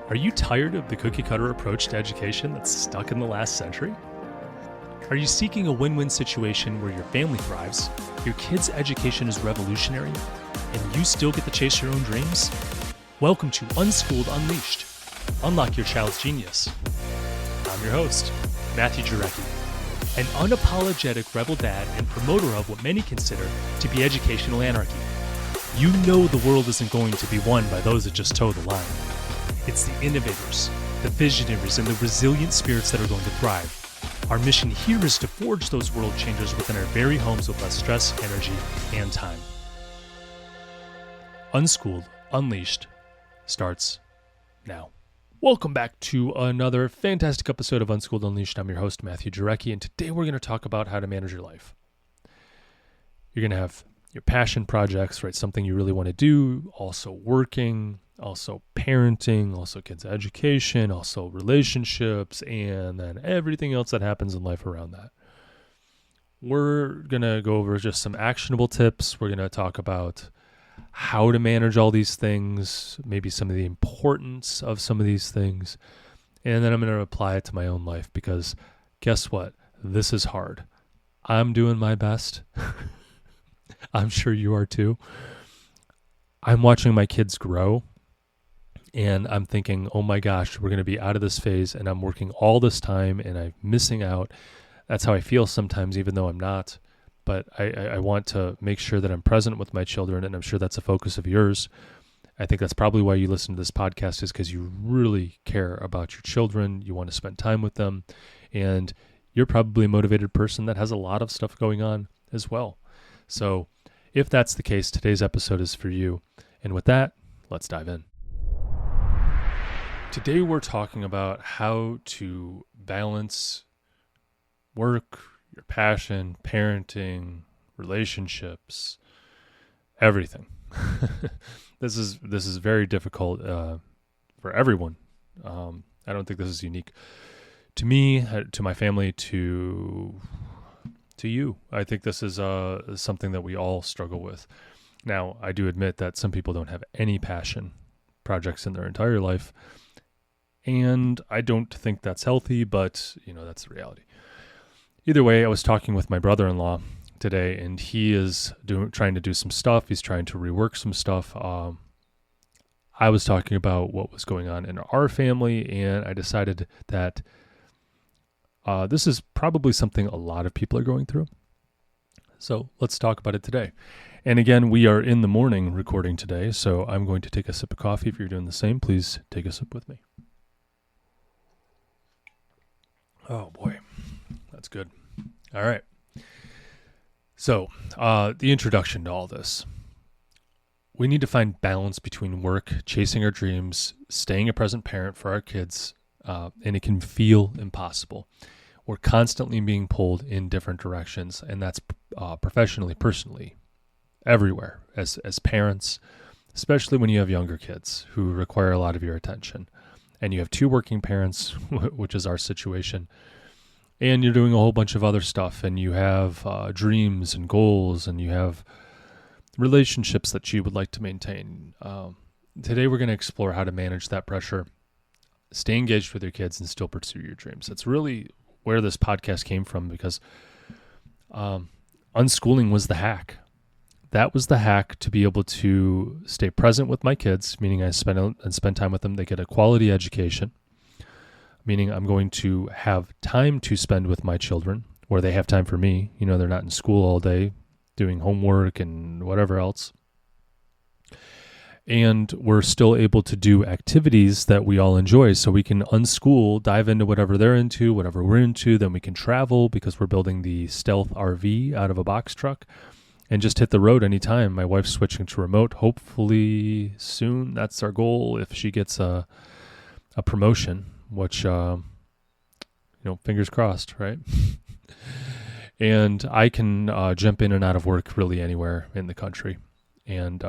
Are you tired of the cookie-cutter approach to education that's stuck in the last century? Are you seeking a win-win situation where your family thrives, your kid's education is revolutionary, and you still get to chase your own dreams? Welcome to Unschooled Unleashed. Unlock your child's genius. I'm your host, Matthew Jarecki, an unapologetic rebel dad and promoter of what many consider to be educational anarchy. You know the world isn't going to be won by those that just toe the line. It's the innovators, the visionaries, and the resilient spirits that are going to thrive. Our mission here is to forge those world changers within our very homes with less stress, energy, and time. Unschooled Unleashed starts now. Welcome back to another fantastic episode of Unschooled Unleashed. I'm your host, Matthew Jarecki, and today we're going to talk about how to manage your life. You're going to have your passion projects, right? Something you really want to do, also working, also parenting, also kids' education, also relationships, and then everything else that happens in life around that. We're going to go over just some actionable tips. We're going to talk about how to manage all these things, maybe some of the importance of some of these things, and then I'm going to apply it to my own life because guess what? This is hard. I'm doing my best. I'm sure you are too. I'm watching my kids grow. And I'm thinking, oh my gosh, we're going to be out of this phase and I'm working all this time and I'm missing out. That's how I feel sometimes, even though I'm not. But I want to make sure that I'm present with my children, and I'm sure that's a focus of yours. I think that's probably why you listen to this podcast, is because you really care about your children. You want to spend time with them. And you're probably a motivated person that has a lot of stuff going on as well. So if that's the case, today's episode is for you. And with that, let's dive in. Today we're talking about how to balance work, your passion, parenting, relationships, everything. This is very difficult for everyone. I don't think this is unique to me, to my family, to you. I think this is something that we all struggle with. Now, I do admit that some people don't have any passion projects in their entire life. And I don't think that's healthy, but, that's the reality. Either way, I was talking with my brother-in-law today, and he is trying to do some stuff. He's trying to rework some stuff. I was talking about what was going on in our family, and I decided that this is probably something a lot of people are going through. So let's talk about it today. And again, we are in the morning recording today, so I'm going to take a sip of coffee. If you're doing the same, please take a sip with me. Oh boy, that's good. All right. So the introduction to all this. We need to find balance between work, chasing our dreams, staying a present parent for our kids, and it can feel impossible. We're constantly being pulled in different directions, and that's professionally, personally, everywhere as parents, especially when you have younger kids who require a lot of your attention. And you have two working parents, which is our situation, and you're doing a whole bunch of other stuff, and you have dreams and goals, and you have relationships that you would like to maintain. Today we're going to explore how to manage that pressure, stay engaged with your kids, and still pursue your dreams. That's really where this podcast came from, because unschooling was the hack. That was the hack to be able to stay present with my kids, meaning I spend time with them. They get a quality education, meaning I'm going to have time to spend with my children where they have time for me. They're not in school all day doing homework and whatever else. And we're still able to do activities that we all enjoy, so we can unschool, dive into whatever they're into, whatever we're into. Then we can travel because we're building the stealth RV out of a box truck. And just hit the road anytime. My wife's switching to remote, hopefully soon. That's our goal if she gets a promotion, which, fingers crossed, right? And I can jump in and out of work really anywhere in the country. And,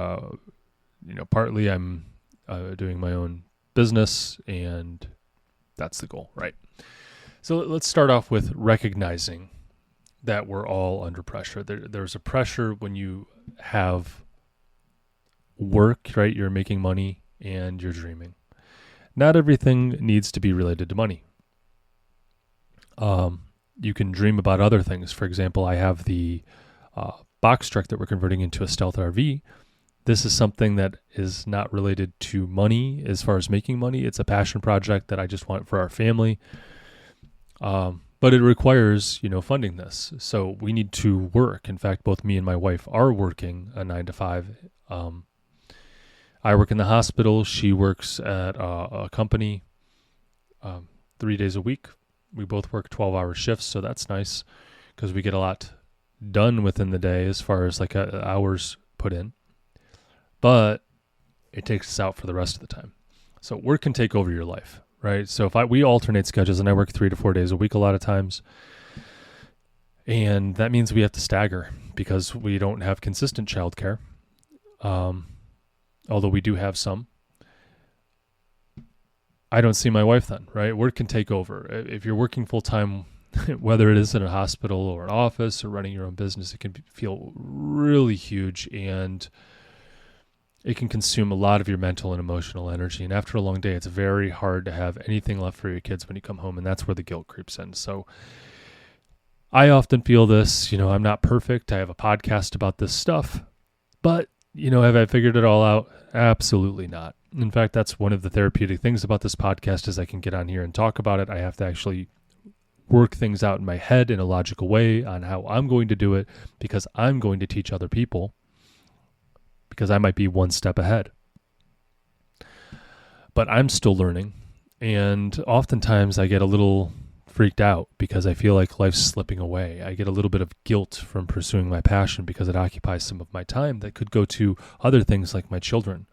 partly I'm doing my own business, and that's the goal, right? So let's start off with recognizing that we're all under pressure. There's a pressure when you have work, right? You're making money and you're dreaming. not everything needs to be related to money. You can dream about other things. For example, I have the box truck that we're converting into a stealth RV. This is something that is not related to money as far as making money. It's a passion project that I just want for our family. But it requires, funding this. So we need to work. In fact, both me and my wife are working a 9 to 5. I work in the hospital. She works at a company 3 days a week. We both work 12-hour shifts, so that's nice because we get a lot done within the day as far as like hours put in. But it takes us out for the rest of the time. So work can take over your life, right? So we alternate schedules, and I work 3 to 4 days a week a lot of times. And that means we have to stagger because we don't have consistent childcare. Although we do have some. I don't see my wife then, right? Work can take over. If you're working full-time, whether it is in a hospital or an office or running your own business, it can feel really huge, and it can consume a lot of your mental and emotional energy. And after a long day, it's very hard to have anything left for your kids when you come home, and that's where the guilt creeps in. So I often feel this, I'm not perfect. I have a podcast about this stuff, but, have I figured it all out? Absolutely not. In fact, that's one of the therapeutic things about this podcast is I can get on here and talk about it. I have to actually work things out in my head in a logical way on how I'm going to do it because I'm going to teach other people because I might be one step ahead. But I'm still learning, and oftentimes I get a little freaked out because I feel like life's slipping away. I get a little bit of guilt from pursuing my passion because it occupies some of my time that could go to other things like my children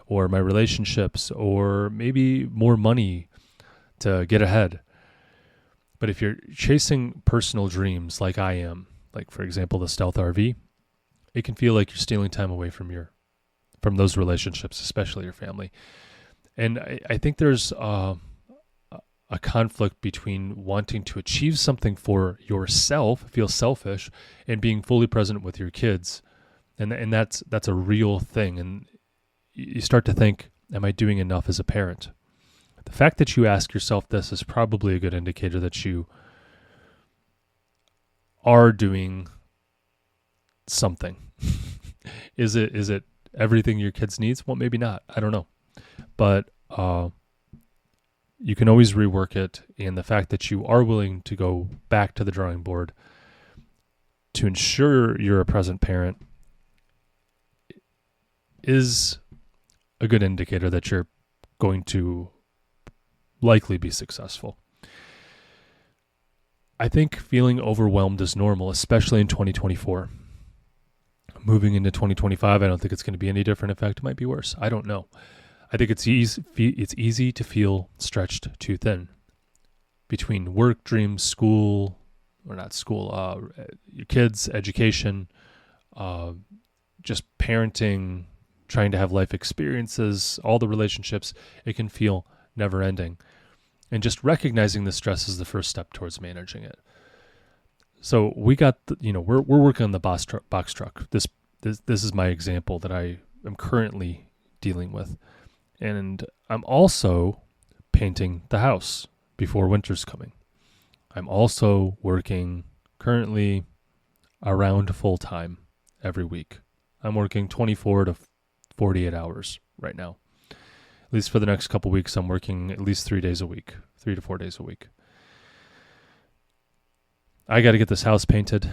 or my relationships or maybe more money to get ahead. But if you're chasing personal dreams like I am, like for example, the stealth RV, it can feel like you're stealing time away from those relationships, especially your family. And I think there's a conflict between wanting to achieve something for yourself, feel selfish, and being fully present with your kids. And that's a real thing. And you start to think, am I doing enough as a parent? The fact that you ask yourself this is probably a good indicator that you are doing something. Is it everything your kids needs? Well, maybe not. I don't know. But you can always rework it, and the fact that you are willing to go back to the drawing board to ensure you're a present parent is a good indicator that you're going to likely be successful. I think feeling overwhelmed is normal, especially in 2024. Moving into 2025, I don't think it's going to be any different. In fact, it might be worse. I don't know. I think it's easy to feel stretched too thin between work, dreams, your kids, education, just parenting, trying to have life experiences, all the relationships. It can feel never ending. And just recognizing the stress is the first step towards managing it. So we got, we're working on the box truck. This is my example that I am currently dealing with. And I'm also painting the house before winter's coming. I'm also working currently around full time every week. I'm working 24 to 48 hours right now. At least for the next couple weeks, I'm working at least 3 days a week, 3 to 4 days a week. I got to get this house painted.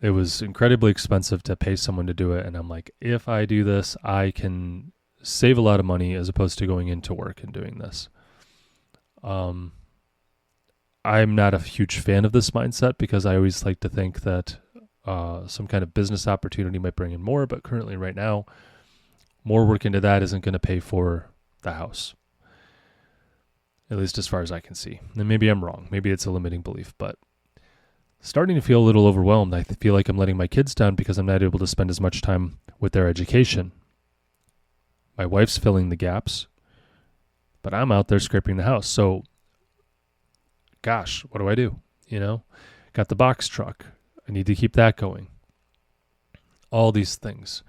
It was incredibly expensive to pay someone to do it. And I'm like, if I do this, I can save a lot of money as opposed to going into work and doing this. I'm not a huge fan of this mindset because I always like to think that some kind of business opportunity might bring in more. But currently right now, more work into that isn't going to pay for the house. At least as far as I can see. And maybe I'm wrong. Maybe it's a limiting belief, but starting to feel a little overwhelmed. I feel like I'm letting my kids down because I'm not able to spend as much time with their education. My wife's filling the gaps, but I'm out there scraping the house. So, gosh, what do I do? Got the box truck. I need to keep that going. All these things.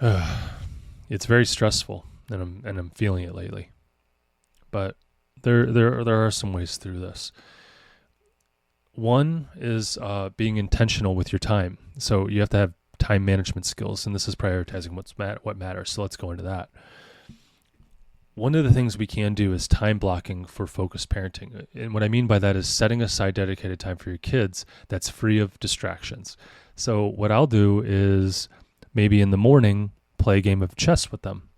Yeah, It's very stressful, and I'm feeling it lately. But there are some ways through this. One is being intentional with your time. So you have to have time management skills, and this is prioritizing what matters. So let's go into that. One of the things we can do is time blocking for focused parenting. And what I mean by that is setting aside dedicated time for your kids that's free of distractions. So what I'll do is maybe in the morning, play a game of chess with them,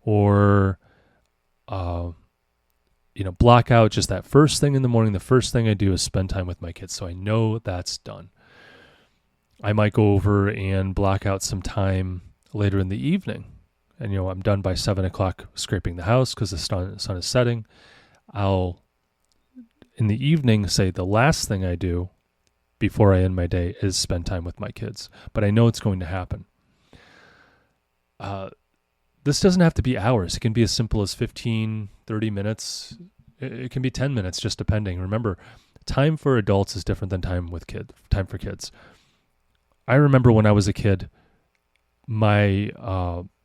or, block out just that first thing in the morning. The first thing I do is spend time with my kids, so I know that's done. I might go over and block out some time later in the evening. And, I'm done by 7 o'clock scraping the house because the sun is setting. I'll, in the evening, say the last thing I do before I end my day is spend time with my kids. But I know it's going to happen. This doesn't have to be hours. It can be as simple as 15, 30 minutes. It can be 10 minutes, just depending. Remember, time for adults is different than time for kids. I remember when I was a kid, my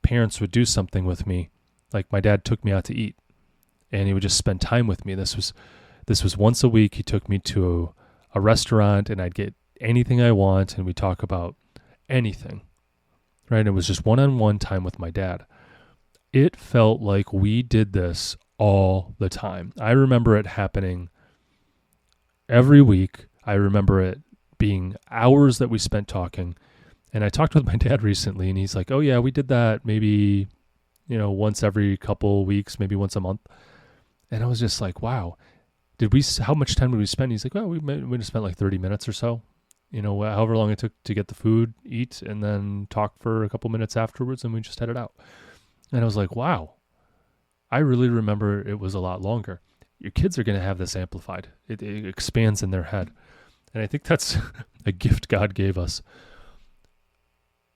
parents would do something with me. Like my dad took me out to eat, and he would just spend time with me. This was once a week. He took me to a restaurant, and I'd get anything I want, and we'd talk about anything. Right? It was just one-on-one time with my dad. It felt like we did this all the time. I remember it happening every week. I remember it being hours that we spent talking. And I talked with my dad recently, and he's like, oh yeah, we did that maybe, once every couple weeks, maybe once a month. And I was just like, wow, how much time did we spend? He's like, well, we spent like 30 minutes or so, however long it took to get the food, eat, and then talk for a couple minutes afterwards, and we just headed out. And I was like, wow, I really remember it was a lot longer. Your kids are going to have this amplified. It expands in their head. And I think that's a gift God gave us.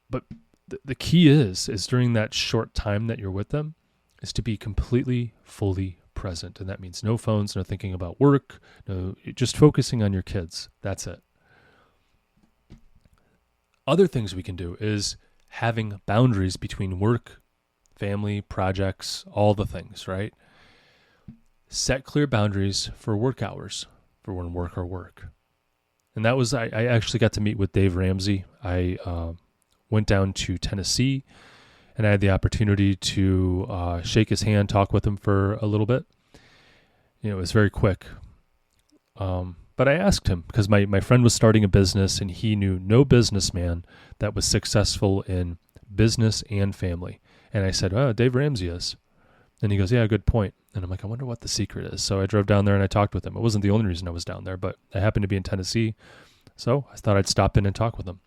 But the key is during that short time that you're with them is to be completely, fully present. And that means no phones, no thinking about work, no, just focusing on your kids. That's it. Other things we can do is having boundaries between work, family, projects, all the things, right? Set clear boundaries for work hours, for when work or work. And that was, I actually got to meet with Dave Ramsey. I went down to Tennessee, and I had the opportunity to shake his hand, talk with him for a little bit. It was very quick. But I asked him, because my friend was starting a business, and he knew no businessman that was successful in business and family. And I said, oh, Dave Ramsey is. And he goes, yeah, good point. And I'm like, I wonder what the secret is. So I drove down there and I talked with him. It wasn't the only reason I was down there, but I happened to be in Tennessee. So I thought I'd stop in and talk with him.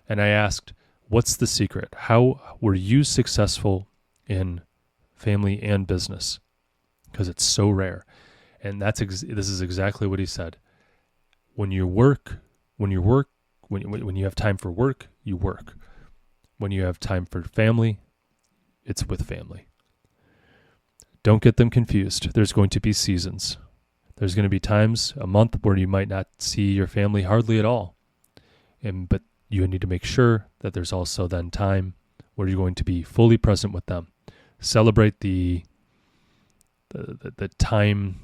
And I asked, what's the secret? How were you successful in family and business? Because it's so rare. And this is exactly what he said. When you have time for work, you work. When you have time for family, it's with family. Don't get them confused. There's going to be seasons. There's going to be times, a month, where you might not see your family hardly at all. But you need to make sure that there's also then time where you're going to be fully present with them. Celebrate the time,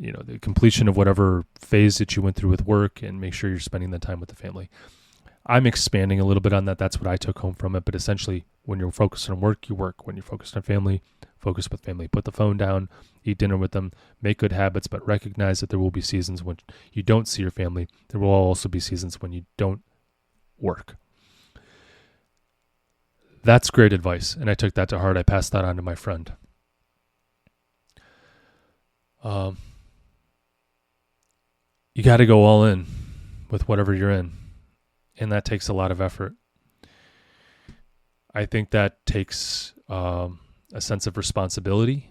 the completion of whatever phase that you went through with work, and make sure you're spending that time with the family. I'm expanding a little bit on that. That's what I took home from it. But essentially, when you're focused on work, you work. When you're focused on family, focus with family. Put the phone down, eat dinner with them, make good habits, but recognize that there will be seasons when you don't see your family. There will also be seasons when you don't work. That's great advice, and I took that to heart. I passed that on to my friend. You got to go all in with whatever you're in, and that takes a lot of effort. I think that takes a sense of responsibility,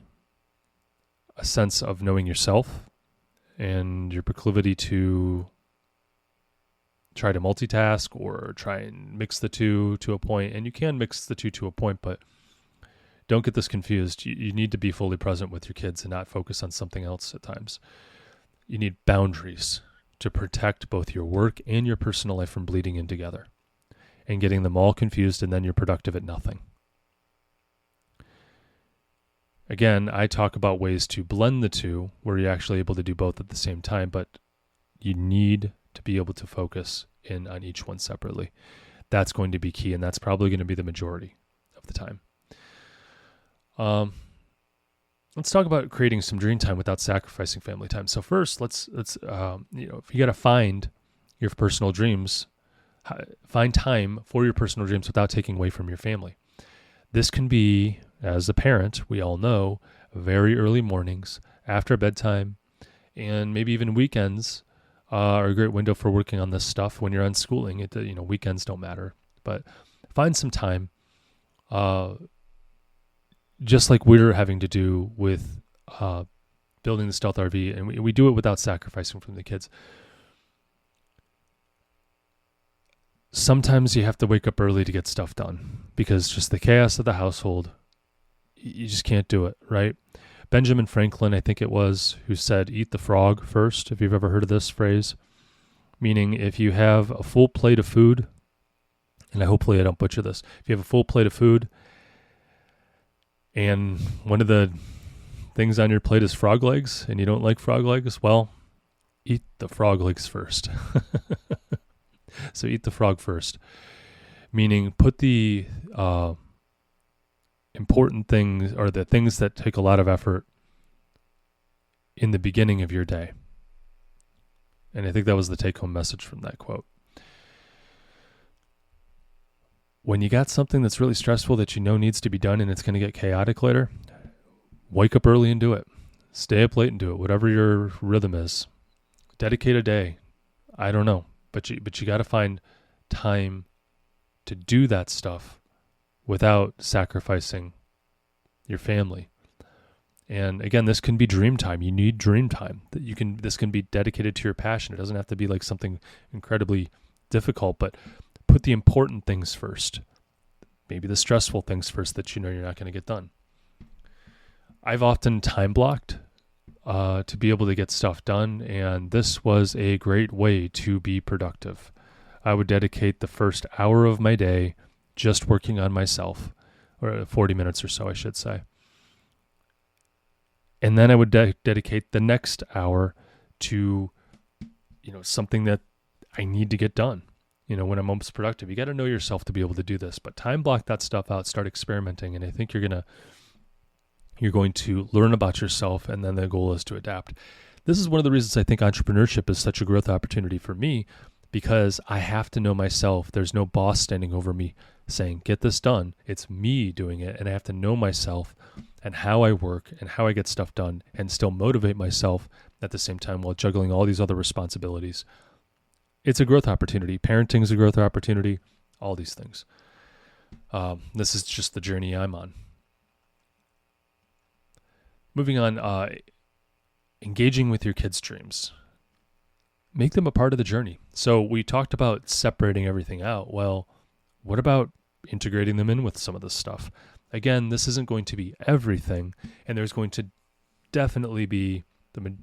a sense of knowing yourself, and your proclivity to try to multitask or try and mix the two to a point. And you can mix the two to a point, but don't get this confused. You need to be fully present with your kids and not focus on something else at times. You need boundaries to protect both your work and your personal life from bleeding in together and getting them all confused, and then you're productive at nothing. Again, I talk about ways to blend the two where you're actually able to do both at the same time, but you need to be able to focus in on each one separately. That's going to be key, and that's probably going to be the majority of the time. Let's talk about creating some dream time without sacrificing family time. So first, let's if you got to find your personal dreams, find time for your personal dreams without taking away from your family. This can be, as a parent, we all know, very early mornings, after bedtime, and maybe even weekends are a great window for working on this stuff when you're unschooling. Weekends don't matter, but find some time, just like we're having to do with building the stealth RV, and we do it without sacrificing from the kids. Sometimes you have to wake up early to get stuff done because just the chaos of the household, you just can't do it, right? Benjamin Franklin, I think it was, who said, eat the frog first, if you've ever heard of this phrase. Meaning if you have a full plate of food, and hopefully I don't butcher this, if you have a full plate of food and one of the things on your plate is frog legs and you don't like frog legs, well, eat the frog legs first. So eat the frog first, meaning put the important things or the things that take a lot of effort in the beginning of your day. And I think that was the take-home message from that quote. When you got something that's really stressful that you know needs to be done and it's going to get chaotic later, wake up early and do it. Stay up late and do it, whatever your rhythm is. Dedicate a day. I don't know. But you got to find time to do that stuff without sacrificing your family. And again, this can be dream time. You need dream time. This can be dedicated to your passion. It doesn't have to be like something incredibly difficult, but put the important things first. Maybe the stressful things first that you know you're not going to get done. I've often time blocked to be able to get stuff done, and this was a great way to be productive. I would dedicate the first hour of my day just working on myself, or 40 minutes or so, I should say. And then I would dedicate the next hour to, something that I need to get done. When I'm most productive, you got to know yourself to be able to do this, but time block that stuff out, start experimenting. And I think you're going to learn about yourself, and then the goal is to adapt. This is one of the reasons I think entrepreneurship is such a growth opportunity for me, because I have to know myself. There's no boss standing over me saying, get this done. It's me doing it, and I have to know myself and how I work and how I get stuff done and still motivate myself at the same time while juggling all these other responsibilities. It's a growth opportunity. Parenting is a growth opportunity, all these things. This is just the journey I'm on. Moving on, engaging with your kids' dreams. Make them a part of the journey. So we talked about separating everything out. Well, what about integrating them in with some of this stuff? Again, this isn't going to be everything, and there's going to definitely be the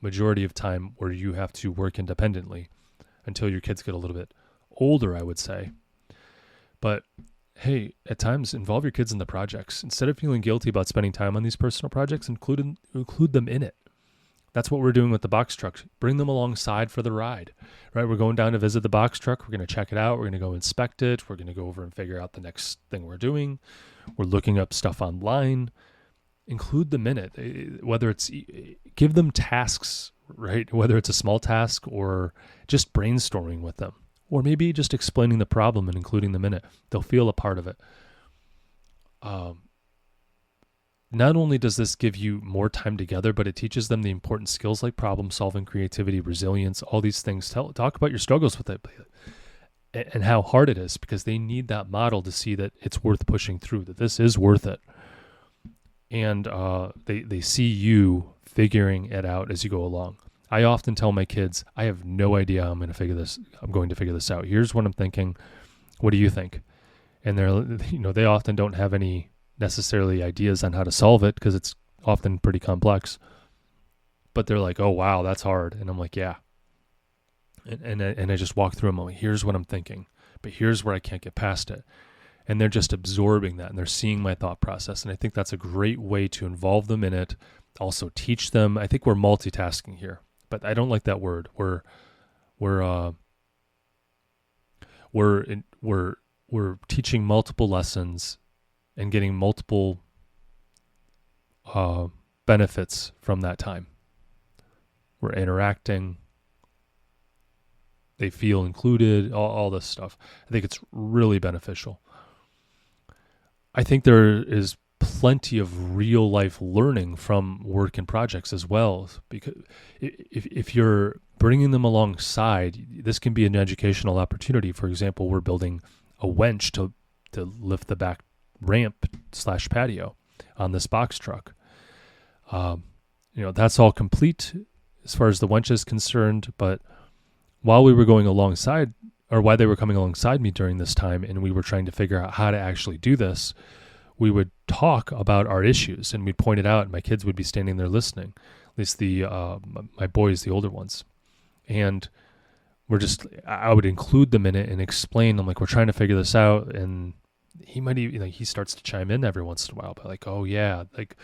majority of time where you have to work independently until your kids get a little bit older, I would say. But hey, at times involve your kids in the projects. Instead of feeling guilty about spending time on these personal projects, include them in it. That's what we're doing with the box truck. Bring them alongside for the ride, right? We're going down to visit the box truck. We're going to check it out. We're going to go inspect it. We're going to go over and figure out the next thing we're doing. We're looking up stuff online. Include them in it. Whether it's, give them tasks, right? Whether it's a small task or just brainstorming with them, or maybe just explaining the problem and including them in it. They'll feel a part of it. Not only does this give you more time together, but it teaches them the important skills like problem solving, creativity, resilience, all these things. Talk about your struggles with it and how hard it is, because they need that model to see that it's worth pushing through, that this is worth it. And they see you figuring it out as you go along. I often tell my kids, I have no idea how I'm going to figure this out. Here's what I'm thinking. What do you think? And they often don't have any necessarily ideas on how to solve it because it's often pretty complex. But they're like, oh, wow, that's hard. And I'm like, yeah. And I just walk through them. I'm like, here's what I'm thinking, but here's where I can't get past it. and they're just absorbing that and they're seeing my thought process. And I think that's a great way to involve them in it. Also teach them. I think we're multitasking here, but I don't like that word. We're teaching multiple lessons and getting multiple benefits from that time. We're interacting. They feel included, all this stuff. I think it's really beneficial. I think there is plenty of real life learning from work and projects as well, because if you're bringing them alongside, this can be an educational opportunity. For example, we're building a winch to lift the back ramp / patio on this box truck. That's all complete as far as the winch is concerned, but while we were going alongside, or while they were coming alongside me during this time, and we were trying to figure out how to actually do this, we would talk about our issues, and we'd point it out, and my kids would be standing there listening, at least my boys, the older ones. And I would include them in it and explain, I'm like, we're trying to figure this out, and he might even, he starts to chime in every once in a while, but like, oh yeah, like,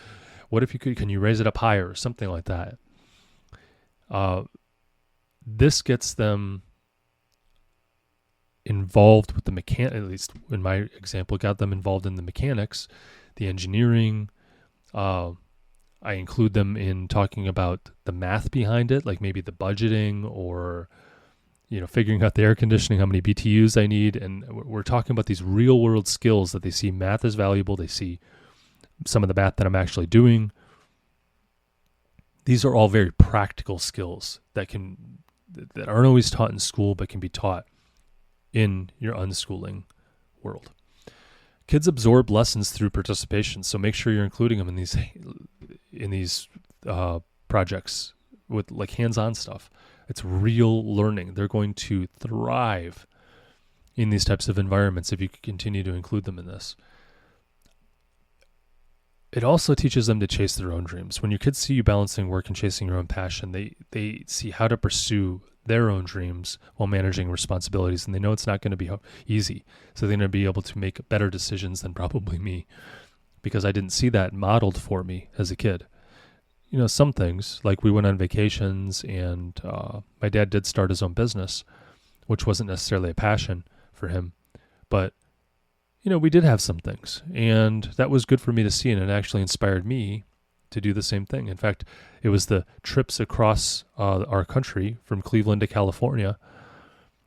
what if can you raise it up higher, or something like that. This gets them involved with the at least in my example, got them involved in the mechanics, the engineering. I include them in talking about the math behind it, like maybe the budgeting or, figuring out the air conditioning, how many BTUs I need. And we're talking about these real world skills that they see math is valuable. They see some of the math that I'm actually doing. These are all very practical skills that aren't always taught in school, but can be taught in your unschooling world. Kids absorb lessons through participation, so make sure you're including them in these projects with like hands-on stuff. It's real learning. They're going to thrive in these types of environments if you continue to include them in this. It also teaches them to chase their own dreams. When your kids see you balancing work and chasing your own passion, they see how to pursue their own dreams while managing responsibilities, and they know it's not going to be easy. So they're going to be able to make better decisions than probably me, because I didn't see that modeled for me as a kid. Some things, like we went on vacations, and my dad did start his own business, which wasn't necessarily a passion for him, but we did have some things, and that was good for me to see, and it actually inspired me to do the same thing. In fact, it was the trips across our country from Cleveland to California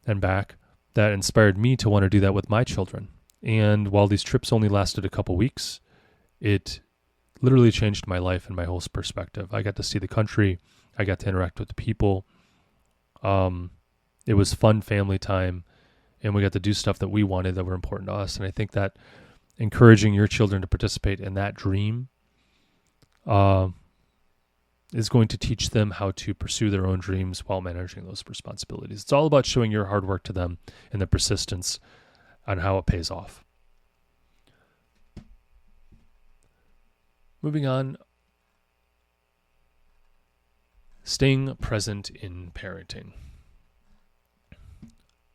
and back that inspired me to want to do that with my children. And while these trips only lasted a couple weeks, it literally changed my life and my whole perspective. I got to see the country. I got to interact with the people. It was fun family time. And we got to do stuff that we wanted that were important to us. And I think that encouraging your children to participate in that dream is going to teach them how to pursue their own dreams while managing those responsibilities. It's all about showing your hard work to them and the persistence on how it pays off. Moving on, staying present in parenting.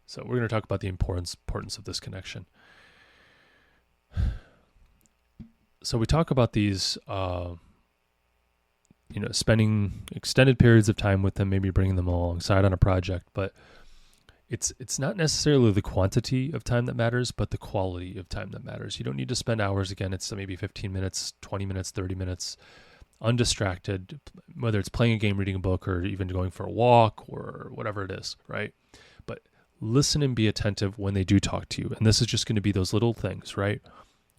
So we're going to talk about the importance of this connection. So we talk about these, spending extended periods of time with them, maybe bringing them alongside on a project, but it's not necessarily the quantity of time that matters, but the quality of time that matters. You don't need to spend hours. Again, it's maybe 15 minutes, 20 minutes, 30 minutes, undistracted, whether it's playing a game, reading a book, or even going for a walk or whatever it is, right? But listen and be attentive when they do talk to you. And this is just going to be those little things, right?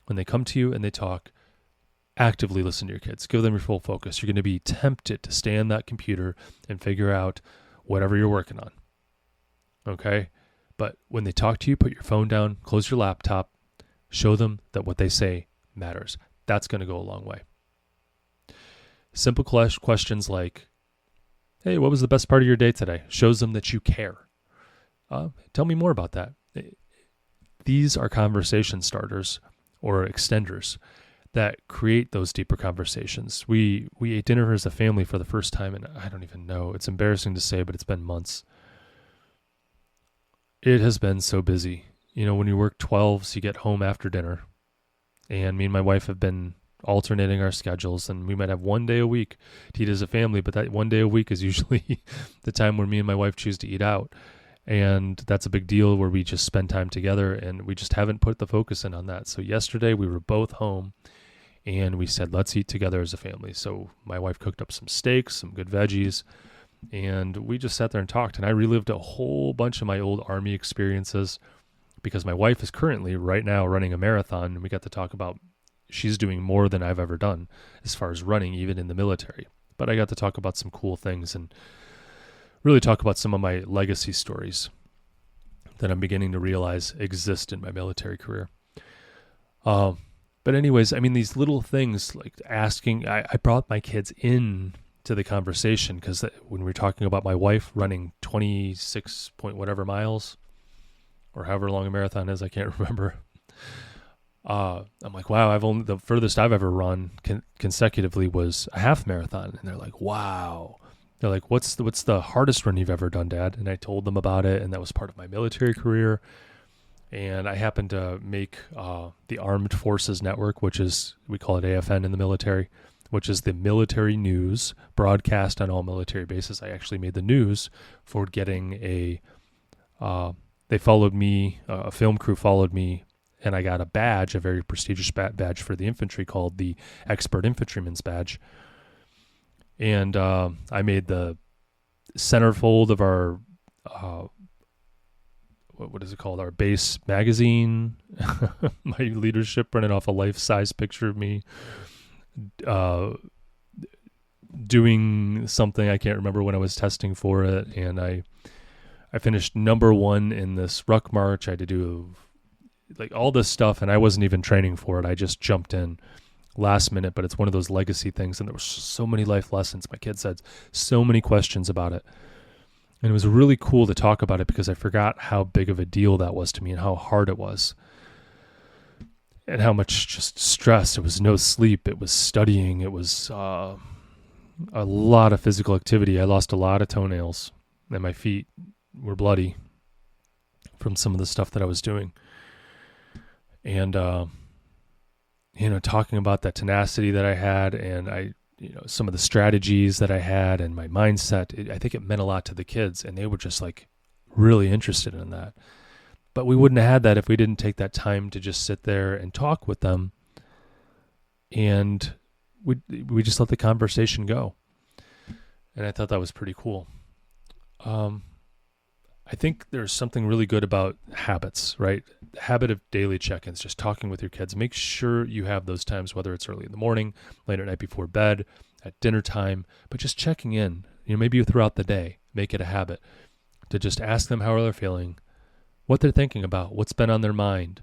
When they come to you and they talk, actively listen to your kids. Give them your full focus. You're going to be tempted to stay on that computer and figure out whatever you're working on. Okay? But when they talk to you, put your phone down, close your laptop, show them that what they say matters. That's going to go a long way. Simple questions like, hey, what was the best part of your day today? Shows them that you care. Tell me more about that. These are conversation starters or extenders that create those deeper conversations. We ate dinner as a family for the first time, and I don't even know. It's embarrassing to say, but it's been months. It has been so busy. when you work 12s, you get home after dinner. And me and my wife have been alternating our schedules, and we might have one day a week to eat as a family, but that one day a week is usually the time where me and my wife choose to eat out. And that's a big deal where we just spend time together, and we just haven't put the focus in on that. So yesterday we were both home, and we said, let's eat together as a family. So my wife cooked up some steaks, some good veggies, and we just sat there and talked. And I relived a whole bunch of my old Army experiences because my wife is currently right now running a marathon, and we got to talk about she's doing more than I've ever done as far as running, even in the military. But I got to talk about some cool things and really talk about some of my legacy stories that I'm beginning to realize exist in my military career. But anyways, I mean, these little things like asking, I brought my kids in to the conversation because when we were talking about my wife running 26 point whatever miles or however long a marathon is, I can't remember. I'm like, wow, the furthest I've ever run consecutively was a half marathon. And they're like, wow. They're like, what's the hardest run you've ever done, Dad? And I told them about it, and that was part of my military career. And I happened to make the Armed Forces Network, which is, we call it AFN in the military, which is the military news broadcast on all military bases. I actually made the news for getting they followed me, a film crew followed me, and I got a badge, a very prestigious badge for the infantry called the Expert Infantryman's Badge. And I made the centerfold of our, what is it called? Our base magazine. My leadership running off a life-size picture of me doing something. I can't remember when I was testing for it. And I finished number 1 in this ruck march. I had to do like all this stuff, and I wasn't even training for it. I just jumped in last minute, but it's one of those legacy things. And there were so many life lessons. My kids had so many questions about it. And it was really cool to talk about it because I forgot how big of a deal that was to me and how hard it was and how much just stress. It was no sleep. It was studying. It was a lot of physical activity. I lost a lot of toenails and my feet were bloody from some of the stuff that I was doing. And, talking about that tenacity that I had and some of the strategies that I had and my mindset, I think it meant a lot to the kids, and they were just like really interested in that. But we wouldn't have had that if we didn't take that time to just sit there and talk with them. And we just let the conversation go. And I thought that was pretty cool. I think there's something really good about habits, right? The habit of daily check-ins, just talking with your kids. Make sure you have those times, whether it's early in the morning, late at night before bed, at dinner time, but just checking in, maybe throughout the day. Make it a habit to just ask them how they're feeling, what they're thinking about, what's been on their mind.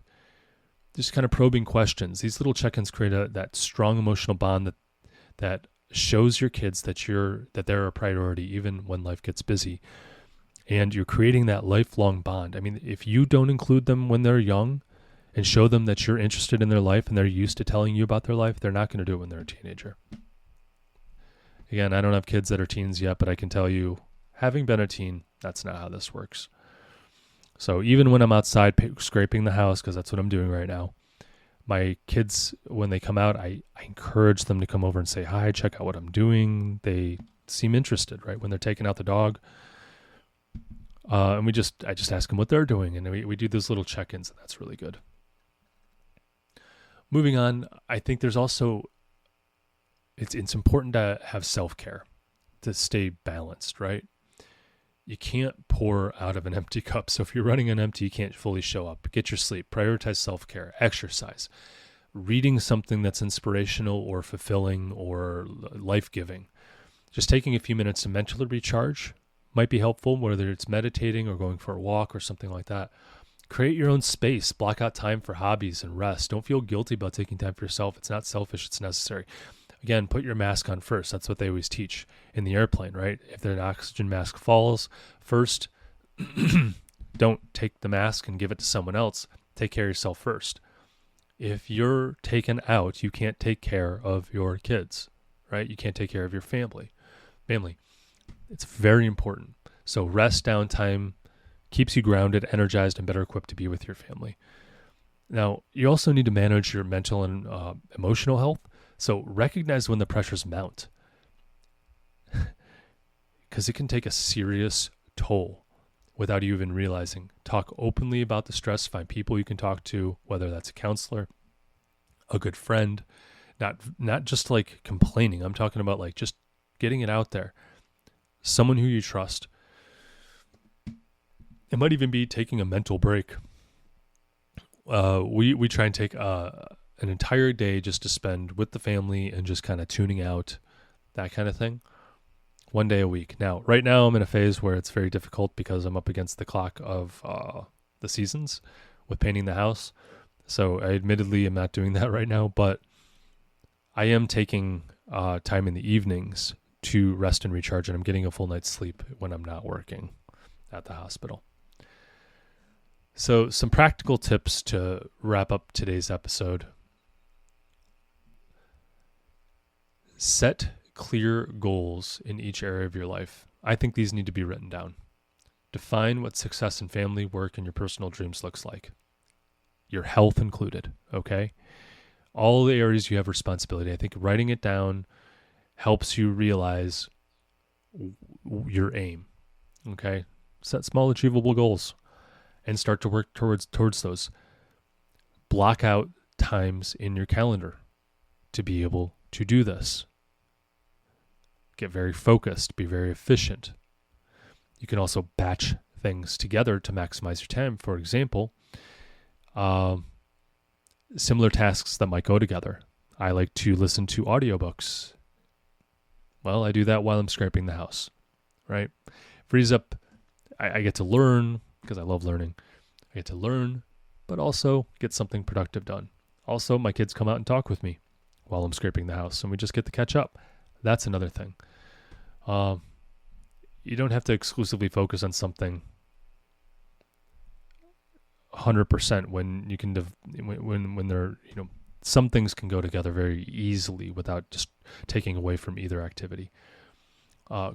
Just kind of probing questions. These little check-ins create that strong emotional bond that shows your kids that they're a priority even when life gets busy. And you're creating that lifelong bond. I mean, if you don't include them when they're young and show them that you're interested in their life and they're used to telling you about their life, they're not going to do it when they're a teenager. Again, I don't have kids that are teens yet, but I can tell you, having been a teen, that's not how this works. So even when I'm outside scraping the house, because that's what I'm doing right now, my kids, when they come out, I encourage them to come over and say hi, check out what I'm doing. They seem interested, right? When they're taking out the dog. And I just ask them what they're doing, and we do those little check-ins, and that's really good. Moving on, I think there's also, it's important to have self-care, to stay balanced, right? You can't pour out of an empty cup. So if you're running on empty, you can't fully show up. Get your sleep, prioritize self-care, exercise, reading something that's inspirational or fulfilling or life-giving. Just taking a few minutes to mentally recharge might be helpful, whether it's meditating or going for a walk or something like that. Create your own space. Block out time for hobbies and rest. Don't feel guilty about taking time for yourself. It's not selfish. It's necessary. Again, put your mask on first. That's what they always teach in the airplane, right? If an oxygen mask falls, first, don't take the mask and give it to someone else. Take care of yourself first. If you're taken out, you can't take care of your kids, right? You can't take care of your family. It's very important. So rest, downtime, keeps you grounded, energized, and better equipped to be with your family. Now, you also need to manage your mental and emotional health. So recognize when the pressures mount, because it can take a serious toll without you even realizing. Talk openly about the stress. Find people you can talk to, whether that's a counselor, a good friend, not just like complaining. I'm talking about like just getting it out there. Someone who you trust. It might even be taking a mental break. We try and take an entire day just to spend with the family and just kind of tuning out, that kind of thing. 1 day a week. Now, right now I'm in a phase where it's very difficult because I'm up against the clock of the seasons with painting the house. So I admittedly am not doing that right now, but I am taking time in the evenings to rest and recharge, and I'm getting a full night's sleep when I'm not working at the hospital. So some practical tips to wrap up today's episode. Set clear goals in each area of your life. I think these need to be written down. Define what success in family, work, and your personal dreams looks like. Your health included, okay? All the areas you have responsibility. I think writing it down helps you realize your aim, okay? Set small, achievable goals and start to work towards those. Block out times in your calendar to be able to do this. Get very focused, be very efficient. You can also batch things together to maximize your time. For example, similar tasks that might go together. I like to listen to audiobooks. Well, I do that while I'm scraping the house, right? Frees up, I get to learn, because I love learning. I get to learn, but also get something productive done. Also, my kids come out and talk with me while I'm scraping the house, and we just get to catch up. That's another thing. You don't have to exclusively focus on something 100% when you can, when they're, some things can go together very easily without just taking away from either activity.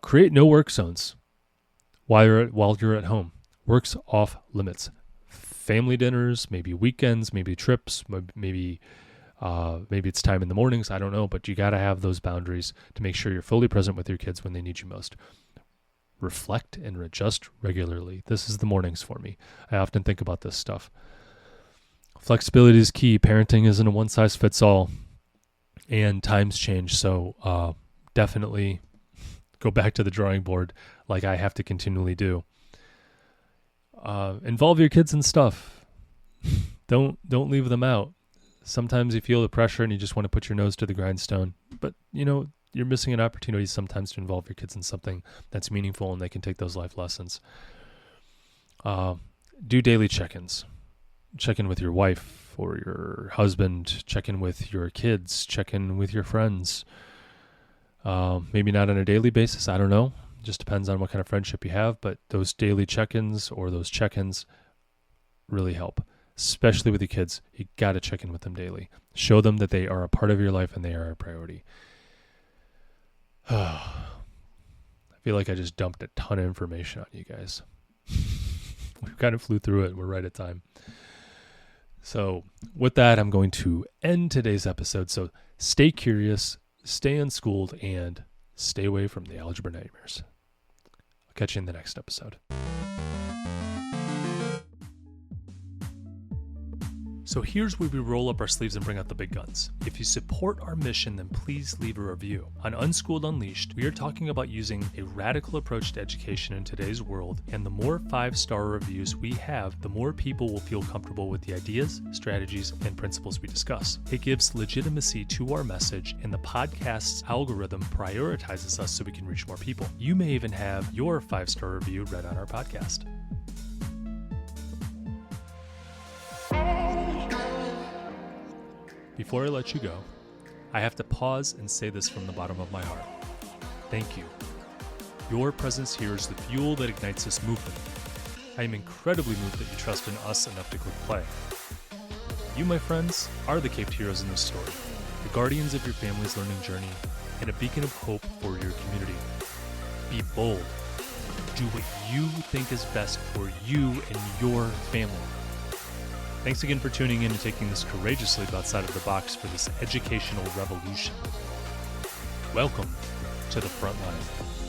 Create no work zones while you're at home. Work's off limits. Family dinners, maybe weekends, maybe trips, maybe it's time in the mornings. I don't know, but you got to have those boundaries to make sure you're fully present with your kids when they need you most. Reflect and adjust regularly. This is the mornings for me. I often think about this stuff. Flexibility is key. Parenting isn't a one-size-fits-all, and times change. So definitely go back to the drawing board like I have to continually do. Involve your kids in stuff. Don't leave them out. Sometimes you feel the pressure and you just want to put your nose to the grindstone, but you're missing an opportunity sometimes to involve your kids in something that's meaningful and they can take those life lessons. Do daily check-ins. Check in with your wife or your husband. Check in with your kids. Check in with your friends. Maybe not on a daily basis. I don't know. Just depends on what kind of friendship you have, but those daily check-ins or those check-ins really help, especially with the kids. You got to check in with them daily. Show them that they are a part of your life and they are a priority. I feel like I just dumped a ton of information on you guys. We kind of flew through it. We're right at time. So with that, I'm going to end today's episode. So stay curious, stay unschooled, and stay away from the algebra nightmares. I'll catch you in the next episode. So here's where we roll up our sleeves and bring out the big guns. If you support our mission, then please leave a review. On Unschooled Unleashed, we are talking about using a radical approach to education in today's world, and the more 5-star reviews we have, the more people will feel comfortable with the ideas, strategies, and principles we discuss. It gives legitimacy to our message, and the podcast's algorithm prioritizes us so we can reach more people. You may even have your 5-star review read on our podcast. Before I let you go, I have to pause and say this from the bottom of my heart. Thank you. Your presence here is the fuel that ignites this movement. I am incredibly moved that you trust in us enough to click play. You, my friends, are the caped heroes in this story, the guardians of your family's learning journey, and a beacon of hope for your community. Be bold, Do what you think is best for you and your family. Thanks again for tuning in and taking this courageous leap outside of the box for this educational revolution. Welcome to the front line.